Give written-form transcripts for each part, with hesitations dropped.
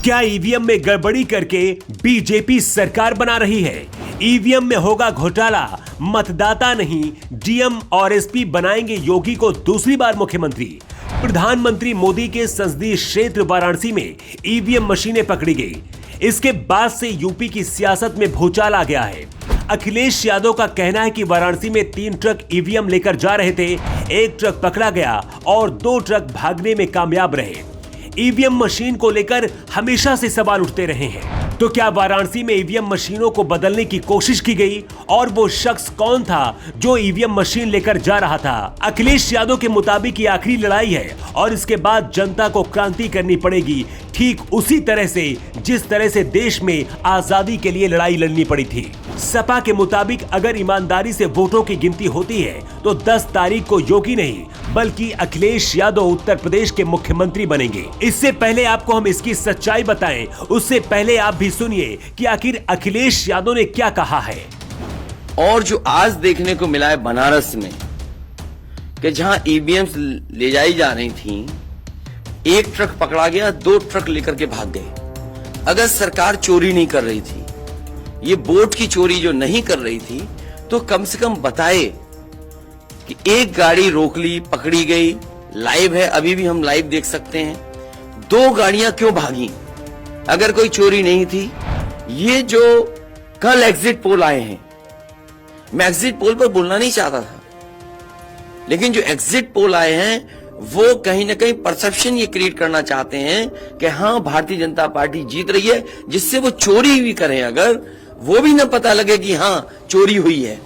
क्या ईवीएम में गड़बड़ी करके बीजेपी सरकार बना रही है? ईवीएम में होगा घोटाला, मतदाता नहीं डीएम और एसपी बनाएंगे योगी को दूसरी बार मुख्यमंत्री। प्रधानमंत्री मोदी के संसदीय क्षेत्र वाराणसी में ईवीएम मशीनें पकड़ी गई। इसके बाद से यूपी की सियासत में भूचाल आ गया है। अखिलेश यादव का कहना है कि वाराणसी में 3 ट्रक ईवीएम लेकर जा रहे थे, 1 ट्रक पकड़ा गया और 2 ट्रक भागने में कामयाब रहे। ईवीएम मशीन को लेकर हमेशा से सवाल उठते रहे हैं। तो क्या वाराणसी में ईवीएम मशीनों को बदलने की कोशिश की गई और वो शख्स कौन था जो ईवीएम मशीन लेकर जा रहा था? अखिलेश यादव के मुताबिक ये आखिरी लड़ाई है और इसके बाद जनता को क्रांति करनी पड़ेगी, ठीक उसी तरह से जिस तरह से देश में आजादी के लिए लड़ाई लड़नी पड़ी थी। सपा के मुताबिक अगर ईमानदारी से वोटों की गिनती होती है तो 10 तारीख को योगी नहीं बल्कि अखिलेश यादव उत्तर प्रदेश के मुख्यमंत्री बनेंगे। इससे पहले आपको हम इसकी सच्चाई बताएं, उससे पहले आप भी सुनिए कि आखिर अखिलेश यादव ने क्या कहा है। और जो आज देखने को मिला है बनारस में कि जहां ईवीएम ले जाई जा रही थी, 1 ट्रक पकड़ा गया, 2 ट्रक लेकर के भाग गए। अगर सरकार चोरी नहीं कर रही थी, ये वोट की चोरी जो नहीं कर रही थी, तो कम से कम बताए कि 1 गाड़ी रोक ली, पकड़ी गई, लाइव है, अभी भी हम लाइव देख सकते हैं। 2 गाड़ियां क्यों भागी अगर कोई चोरी नहीं थी? ये जो कल एग्जिट पोल आए हैं, मैं एग्जिट पोल पर बोलना नहीं चाहता था, लेकिन जो एग्जिट पोल आए हैं वो कहीं ना कहीं परसेप्शन ये क्रिएट करना चाहते हैं कि हाँ भारतीय जनता पार्टी जीत रही है, जिससे वो चोरी भी करें अगर वो भी ना पता लगे कि हाँ चोरी हुई है।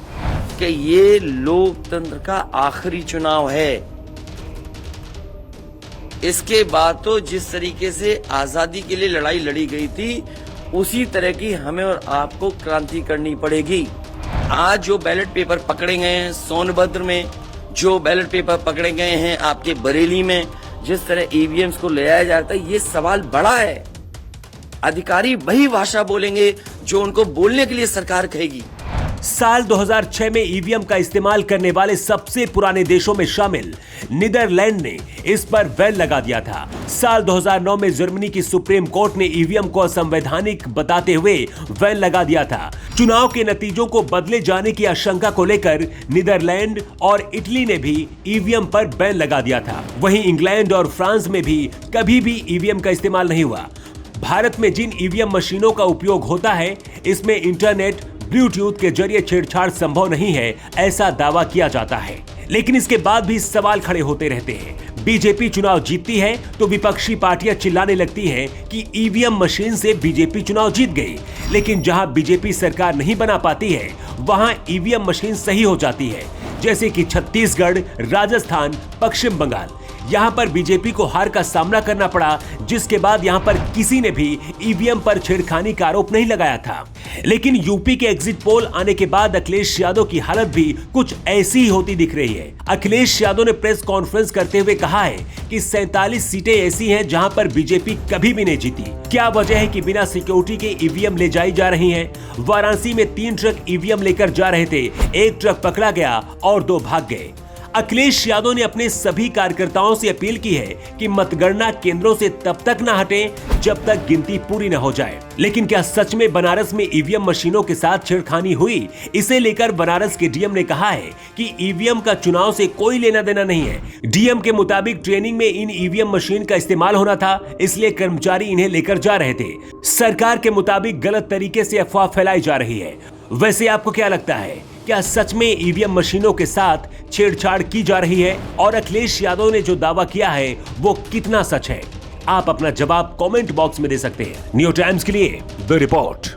कि ये लोकतंत्र का आखिरी चुनाव है। इसके बाद तो जिस तरीके से आजादी के लिए लड़ाई लड़ी गई थी, उसी तरह की हमें और आपको क्रांति करनी पड़ेगी। आज जो बैलेट पेपर पकड़े गए हैं सोनभद्र में, जो बैलेट पेपर पकड़े गए हैं आपके बरेली में, जिस तरह ईवीएम्स को ले आया जाता है, ये सवाल बड़ा है। अधिकारी वही भाषा बोलेंगे जो उनको बोलने के लिए सरकार कहेगी। साल 2006 में ईवीएम का इस्तेमाल करने वाले सबसे पुराने देशों में शामिल नीदरलैंड ने इस पर बैन लगा दिया था। साल 2009 में जर्मनी की सुप्रीम कोर्ट ने ईवीएम को असंवैधानिक बताते हुए बैन लगा दिया था। चुनाव के नतीजों को बदले जाने की आशंका को लेकर नीदरलैंड और इटली ने भी ईवीएम पर बैन लगा दिया था। वहीं इंग्लैंड और फ्रांस में भी कभी भी ईवीएम का इस्तेमाल नहीं हुआ। भारत में जिन ईवीएम मशीनों का उपयोग होता है, इसमें इंटरनेट ब्लूटूथ के जरिए छेड़छाड़ संभव नहीं है, ऐसा दावा किया जाता है। लेकिन इसके बाद भी सवाल खड़े होते रहते हैं। बीजेपी चुनाव जीतती है तो विपक्षी पार्टियां चिल्लाने लगती हैं कि ईवीएम मशीन से बीजेपी चुनाव जीत गई, लेकिन जहां बीजेपी सरकार नहीं बना पाती है वहां ईवीएम मशीन सही हो जाती है, जैसे कि छत्तीसगढ़, राजस्थान, पश्चिम बंगाल। यहाँ पर बीजेपी को हार का सामना करना पड़ा, जिसके बाद यहाँ पर किसी ने भी ईवीएम पर छेड़खानी का आरोप नहीं लगाया था। लेकिन यूपी के एग्जिट पोल आने के बाद अखिलेश यादव की हालत भी कुछ ऐसी ही होती दिख रही है। अखिलेश यादव ने प्रेस कॉन्फ्रेंस करते हुए कहा है कि 47 सीटें ऐसी हैं जहां पर बीजेपी कभी भी नहीं जीती। क्या वजह है कि बिना सिक्योरिटी के ईवीएम ले जाई जा रही हैं? वाराणसी में 3 ट्रक ईवीएम लेकर जा रहे थे, 1 ट्रक पकड़ा गया और 2 भाग गए। अखिलेश यादव ने अपने सभी कार्यकर्ताओं से अपील की है कि मतगणना केंद्रों से तब तक न हटें जब तक गिनती पूरी न हो जाए। लेकिन क्या सच में बनारस में ईवीएम मशीनों के साथ छेड़खानी हुई? इसे लेकर बनारस के डीएम ने कहा है कि ईवीएम का चुनाव से कोई लेना देना नहीं है। डीएम के मुताबिक ट्रेनिंग में इन ईवीएम मशीन का इस्तेमाल होना था, इसलिए कर्मचारी इन्हें लेकर जा रहे थे। सरकार के मुताबिक गलत तरीके से अफवाह फैलाई जा रही है। वैसे आपको क्या लगता है, क्या सच में ईवीएम मशीनों के साथ छेड़छाड़ की जा रही है और अखिलेश यादव ने जो दावा किया है वो कितना सच है? आप अपना जवाब कमेंट बॉक्स में दे सकते हैं। न्यू टाइम्स के लिए द रिपोर्ट।